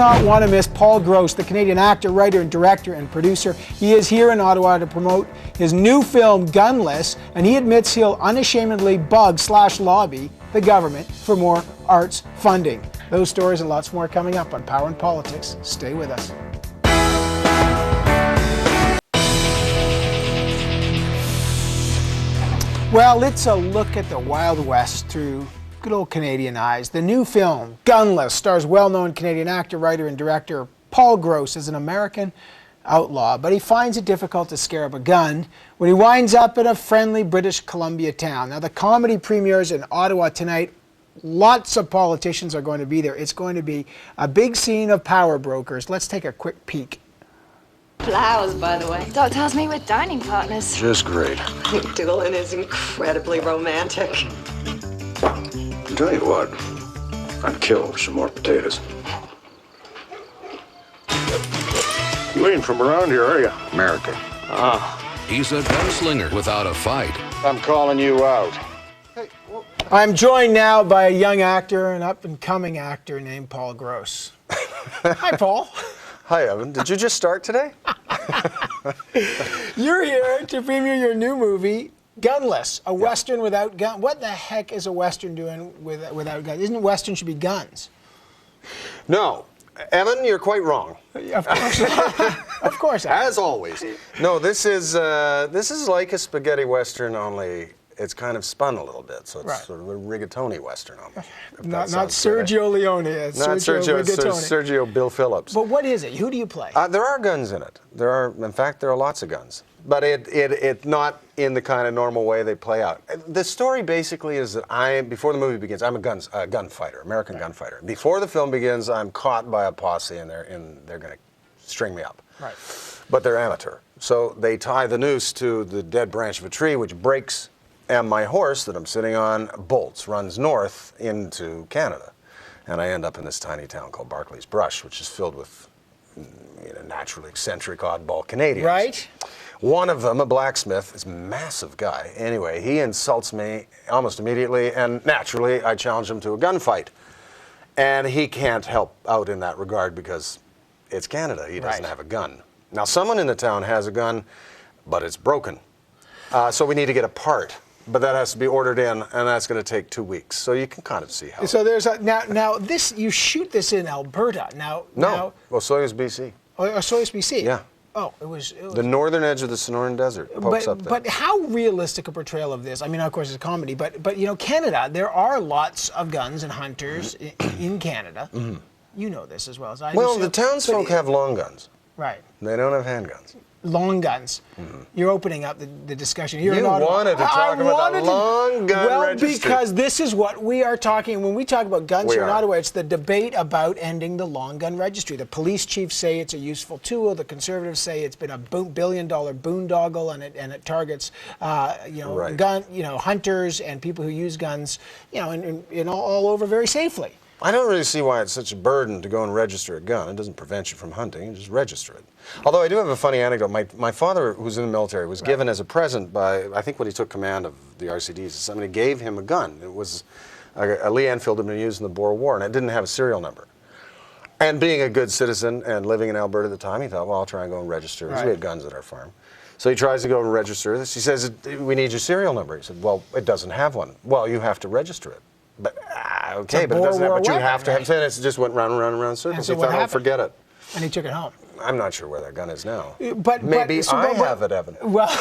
Not want to miss Paul Gross, the Canadian actor, writer, and director and producer. He is here in Ottawa to promote his new film, Gunless, and he admits he'll unashamedly bug/lobby the government for more arts funding. Those stories and lots more coming up on Power and Politics. Stay with us. Well, it's a look at the Wild West through good old Canadian eyes. The new film, Gunless, stars well-known Canadian actor, writer, and director Paul Gross as an American outlaw, but he finds it difficult to scare up a gun when he winds up in a friendly British Columbia town. Now, the comedy premieres in Ottawa tonight. Lots of politicians are going to be there. It's going to be a big scene of power brokers. Let's take a quick peek. Flowers, by the way. Doc tells me we're dining partners. Just great. Dylan is incredibly romantic. Tell you what, I'd kill for some more potatoes. You ain't from around here, are you? America. He's a gunslinger without a fight. I'm calling you out. I'm joined now by a young actor, an up-and-coming actor named Paul Gross. Hi, Paul. Hi, Evan. Did you just start today? You're here to premiere your new movie, Gunless, a Western without guns. What the heck is a Western doing without guns? Isn't Western should be guns? No. Evan, you're quite wrong. Of course. Of course. As always. No, this is like a spaghetti Western, only it's kind of spun a little bit, so it's sort of a rigatoni Western almost. Not Sergio Leone. It's Not Sergio, it's Rigatoni. Sergio Bill Phillips. But what is it? Who do you play? There are guns in it. In fact, there are lots of guns. But it not in the kind of normal way they play out. The story basically is that before the movie begins, I'm a gunfighter, American gunfighter. Before the film begins, I'm caught by a posse and they're going to string me up. Right. But they're amateur. So they tie the noose to the dead branch of a tree, which breaks, and my horse that I'm sitting on runs north into Canada. And I end up in this tiny town called Barclay's Brush, which is filled with naturally eccentric, oddball Canadians. Right. One of them, a blacksmith, is a massive guy. Anyway, he insults me almost immediately, and naturally, I challenge him to a gunfight. And he can't help out in that regard because it's Canada. He doesn't have a gun. Now, someone in the town has a gun, but it's broken. So we need to get a part. But that has to be ordered in, and that's going to take 2 weeks. So you can kind of see how. So there's now this you shoot this in Alberta now. No, well, Soyuz, BC. Oh, Soyuz, BC. Yeah. Oh, it was the northern edge of the Sonoran Desert. Pokes up there. But how realistic a portrayal of this? I mean, of course, it's a comedy, but Canada, there are lots of guns and hunters in Canada. Mm-hmm. You know this as well as I do. Well, the townsfolk have long guns. Right. They don't have handguns. Long guns. Mm-hmm. You're opening up the discussion here. You wanted to talk about the long gun registry. Well, because this is what we are talking. When we talk about guns here in Ottawa, it's the debate about ending the long gun registry. The police chiefs say it's a useful tool. The Conservatives say it's been a billion-dollar boondoggle, and it targets hunters and people who use guns, all over very safely. I don't really see why it's such a burden to go and register a gun. It doesn't prevent you from hunting. You just register it. Although I do have a funny anecdote. My father, who's in the military, was given as a present by, I think when he took command of the RCDs, somebody gave him a gun. It was a Lee Enfield had been used in the Boer War, and it didn't have a serial number. And being a good citizen and living in Alberta at the time, he thought, well, I'll try and go and register. Because we had guns at our farm. So he tries to go and register this. He says, we need your serial number. He said, well, it doesn't have one. Well, you have to register it. But okay, but it doesn't have. But you have to have. So it just went round and round and round in circles. So he thought, "Oh, forget it." And he took it home. I'm not sure where that gun is now. But maybe I have it, Evan. Well.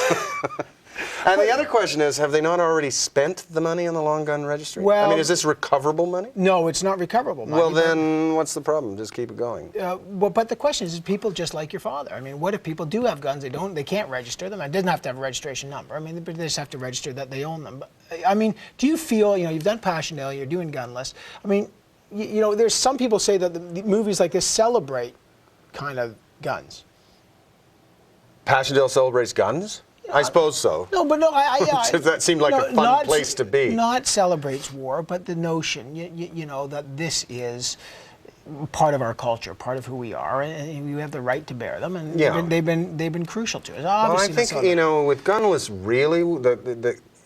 And the other question is, have they not already spent the money on the long gun registry? Well, I mean, is this recoverable money? No, it's not recoverable money. Well, then what's the problem? Just keep it going. But the question is people just like your father? I mean, what if people do have guns? They can't register them. It doesn't have to have a registration number. I mean, they just have to register that they own them. But, I mean, do you feel, you've done Passchendaele, you're doing Gunless. I mean, there's some people say that the movies like this celebrate kind of guns. Passchendaele celebrates guns? I suppose so. No, but no, that seemed like a fun place to be. Not celebrates war, but the notion, that this is part of our culture, part of who we are, and we have the right to bear them, and they've been crucial to us. Obviously, well, I think with Gunless, really,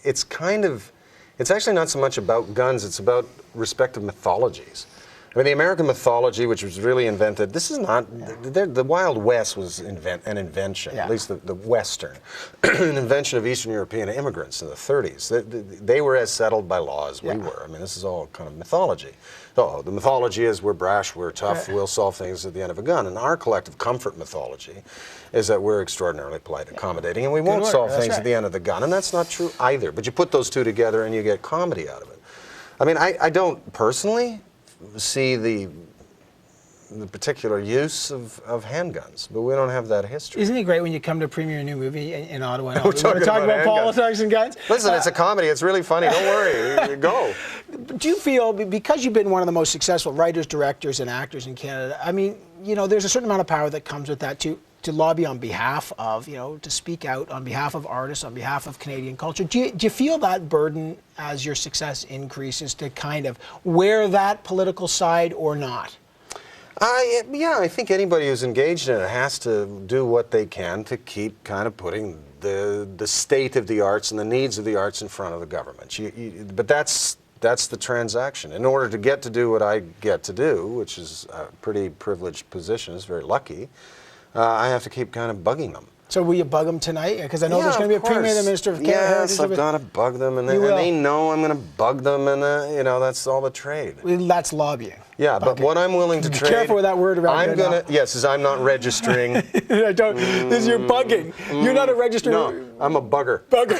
it's actually not so much about guns; it's about respective mythologies. I mean, the American mythology, which was really invented, this is not, the Wild West was an invention, at least the Western, an invention of Eastern European immigrants in the 30s. They were as settled by law as we were. I mean, this is all kind of mythology. So the mythology is we're brash, we're tough, we'll solve things at the end of a gun. And our collective comfort mythology is that we're extraordinarily polite, accommodating, and we won't solve things at the end of the gun. And that's not true either. But you put those two together and you get comedy out of it. I mean, I don't personally see the particular use of handguns, but we don't have that history. Isn't it great when you come to premiere a new movie in Ottawa? We're talk about politics and guns. Listen, it's a comedy. It's really funny. Don't worry. Go. Do you feel, because you've been one of the most successful writers, directors, and actors in Canada, I mean, you know, there's a certain amount of power that comes with that to lobby on behalf of, you know, to speak out on behalf of artists, on behalf of Canadian culture. Do you feel that burden as your success increases to kind of wear that political side or not? Yeah, I think anybody who's engaged in it has to do what they can to keep kind of putting the state of the arts and the needs of the arts in front of the government. But that's the transaction. In order to get to do what I get to do, which is a pretty privileged position, it's very lucky, I have to keep kind of bugging them. So will you bug them tonight? Because I know there's going to be a premiere, the Minister of Canada. Yes, I've got to bug them, and they know I'm going to bug them, and you know, that's all the trade. Well, that's lobbying. Yeah, but what I'm willing to trade. Be careful with that word around here now. Yes, as I'm not registering. I don't. This is your bugging. You're not a registered. No, I'm a bugger. Bugger.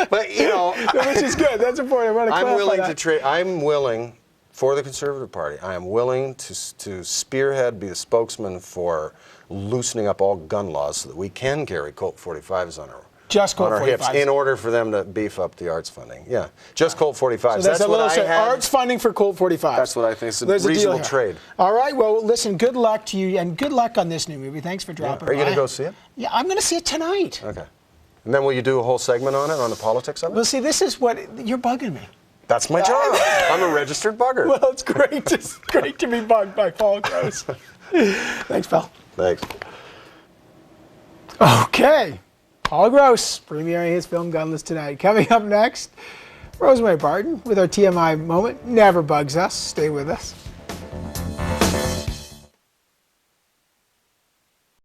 But you know, which is good. That's important. I want to clarify I'm willing that. to trade. I'm willing for the Conservative Party. I am willing to spearhead, be the spokesman for loosening up all gun laws so that we can carry Colt 45s on our hips in order for them to beef up the arts funding. Yeah, just Colt 45s. So that's what I had. Arts funding for Colt 45s. That's what I think is a reasonable trade. All right. Well, listen. Good luck to you, and good luck on this new movie. Thanks for dropping by. Are you going to go see it? Yeah, I'm going to see it tonight. Okay. And then will you do a whole segment on it, on the politics of it? Well, see, this is what you're bugging me. That's my job. I'm a registered bugger. Well, it's great. It's great to be bugged by Paul Gross. Thanks, pal. Thanks. Okay. Paul Gross premiering his film Gunless tonight. Coming up next, Rosemary Barton with our TMI moment. Never bugs us. Stay with us.